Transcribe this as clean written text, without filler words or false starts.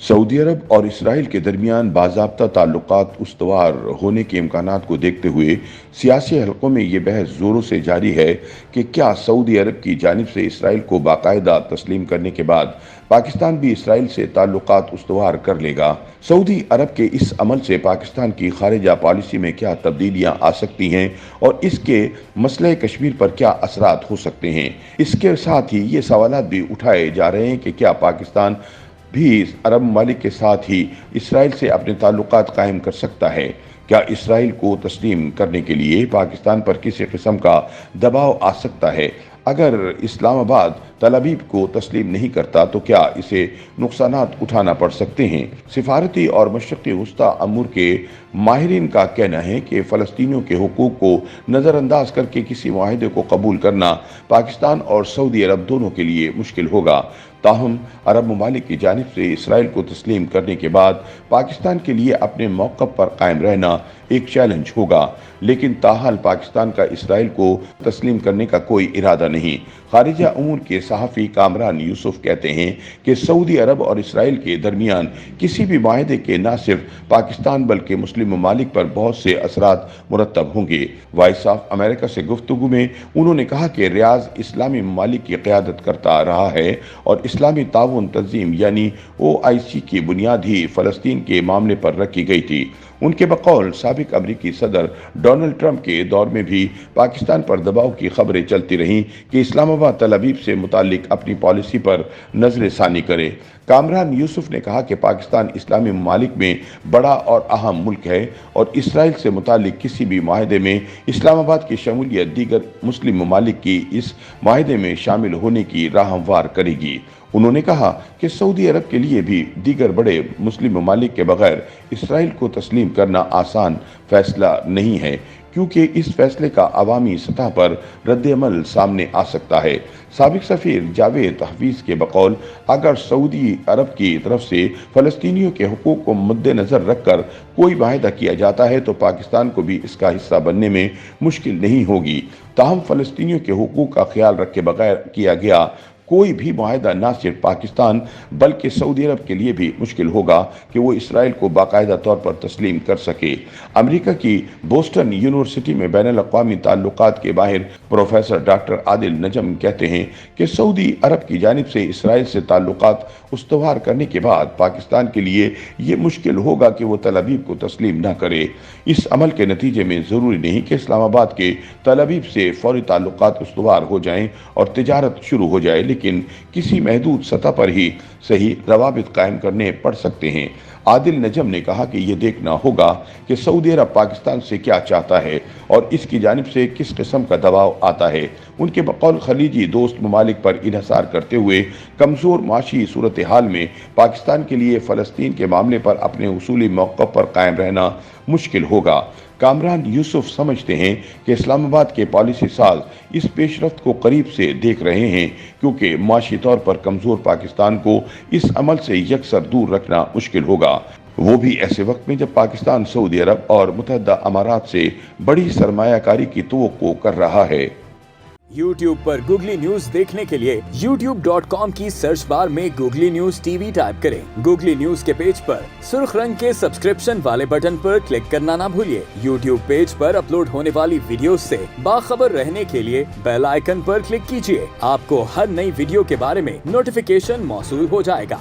Saudi अरब और Israel के दरमियान बाज़ाब्ता ताल्लुकात उस्तवार होने के इम्कानात को देखते हुए सियासी हलकों में ये बहस ज़ोरों से जारी है कि क्या सऊदी अरब की जानिब से इसराइल को बाकायदा तस्लीम करने के बाद पाकिस्तान भी इसराइल से ताल्लुकात उस्तवार कर लेगा। सऊदी अरब के इस अमल से पाकिस्तान की खारिजा पॉलिसी में क्या तब्दीलियां आ सकती हैं और इसके मसले कश्मीर पर क्या असरात हो सकते हैं। इसके साथ ही ये सवालात भी उठाए जा रहे हैं कि क्या पाकिस्तान भी अरब ममालिक के साथ ही इसराइल से अपने ताल्लुकात कायम कर सकता है। क्या इसराइल को तस्लीम करने के लिए पाकिस्तान पर किसी किस्म का दबाव आ सकता है। अगर इस्लामाबाद तल अवीव को तस्लीम नहीं करता तो क्या इसे नुकसानात उठाना पड़ सकते हैं। सिफारती और मशरक़ी वस्ता अमूर के माहिरीन का कहना है कि फ़लस्तीनियों के हुकूक को नज़रअंदाज करके किसी मुआहदे को कबूल करना पाकिस्तान और सऊदी अरब दोनों के लिए मुश्किल होगा। ताहम अरब ममालिक की जानिब से इसराइल को तस्लीम करने के बाद पाकिस्तान के लिए अपने मौक़िफ़ पर कायम रहना एक चैलेंज होगा, लेकिन ताहाल पाकिस्तान का इसराइल को तस्लीम करने का कोई इरादा नहीं। खारिजा अमूर के सहाफ़ी कामरान यूसुफ कहते हैं कि सऊदी अरब और इसराइल के दरमियान किसी भी माहदे के न सिर्फ पाकिस्तान बल्कि मुस्लिम ममालिक पर बहुत से असरात मुरतब होंगे। वॉइस ऑफ अमेरिका से गुफ्तगू में उन्होंने कहा कि रियाज इस्लामी ममालिक की क़यादत करता रहा है और इस्लामी ताउन तंजीम यानी OIC की बुनियाद ही फ़लस्तीन के मामले पर रखी गई थी। उनके बकौल साबिक अमरीकी सदर डोनाल्ड ट्रंप के दौर में भी पाकिस्तान पर दबाव की खबरें चलती रहीं कि इस्लामाबाद तल अवीव से मुतालिक अपनी पॉलिसी पर नज़र-ए-सानी करे। कामरान यूसुफ ने कहा कि पाकिस्तान इस्लामी ममालिक में बड़ा और अहम मुल्क है और इसराइल से मुतालिक किसी भी माहदे में इस्लामाबाद की शमूलियत दीगर मुस्लिम ममालिक की इस माहदे में शामिल होने की राह हमवार करेगी। उन्होंने कहा कि सऊदी अरब के लिए भी दीगर बड़े मुस्लिम ममालिक के बगैर इसराइल को तस्लीम करना आसान फैसला नहीं है, क्योंकि इस फैसले का अवामी सतह पर रद्द-ए-अमल सामने आ सकता है। साबिक सफ़ीर जावेद हफीज़ के बकौल अगर सऊदी अरब की तरफ से फ़लस्तीनियों के हुकूक को मद्देनज़र रखकर कोई वायदा किया जाता है तो पाकिस्तान को भी इसका हिस्सा बनने में मुश्किल नहीं होगी। ताहम फ़लस्तीनियों के हुकूक का ख्याल रखे बगैर किया गया कोई भी मुआहदा न सिर्फ पाकिस्तान बल्कि सऊदी अरब के लिए भी मुश्किल होगा कि वो इसराइल को बाकायदा तौर पर तस्लीम कर सके। अमेरिका की बोस्टन यूनिवर्सिटी में बैनुल-अक़वामी ताल्लुकात के माहिर प्रोफेसर डॉक्टर आदिल नजम कहते हैं कि सऊदी अरब की जानिब से इसराइल से ताल्लुकात उस्तवार करने के बाद पाकिस्तान के लिए ये मुश्किल होगा कि वो तल अवीव को तस्लीम न करे। इस अमल के नतीजे में ज़रूरी नहीं कि इस्लामाबाद के तल अवीव से फौरी ताल्लुकात उस्तवार हो जाएं और तिजारत शुरू हो जाए, लेकिन किसी महदूद सतह पर ही सही रवाबित कायम करने पड़ सकते हैं। आदिल नजम ने कहा कि ये देखना होगा कि सऊदी अरब पाकिस्तान से क्या चाहता है और इसकी जानिब से किस किस्म का दबाव आता है। उनके बकौल खलीजी दोस्त ममालिक पर इन्हिसार करते हुए कमज़ोर माशी सूरत हाल में पाकिस्तान के लिए फ़लस्तीन के मामले पर अपने उसूली मौक़िफ़ पर कायम रहना मुश्किल होगा। कामरान यूसुफ समझते हैं कि इस्लामाबाद के पॉलिसी साज इस पेशरफ्त को करीब से देख रहे हैं, क्योंकि माशी तौर पर कमज़ोर पाकिस्तान को इस अमल से यकसर दूर रखना मुश्किल होगा, वो भी ऐसे वक्त में जब पाकिस्तान सऊदी अरब और मुत्तहदा अमारात से बड़ी सरमायाकारी की तवक्को कर रहा है। YouTube पर गूगली न्यूज देखने के लिए youtube.com की सर्च बार में गूगली न्यूज TV टाइप करें। गूगली न्यूज के पेज पर सुर्ख रंग के सब्सक्रिप्शन वाले बटन पर क्लिक करना ना भूलिए। YouTube पेज पर अपलोड होने वाली वीडियोस से बाखबर रहने के लिए बेल आइकन पर क्लिक कीजिए। आपको हर नई वीडियो के बारे में नोटिफिकेशन मौसूल हो जाएगा।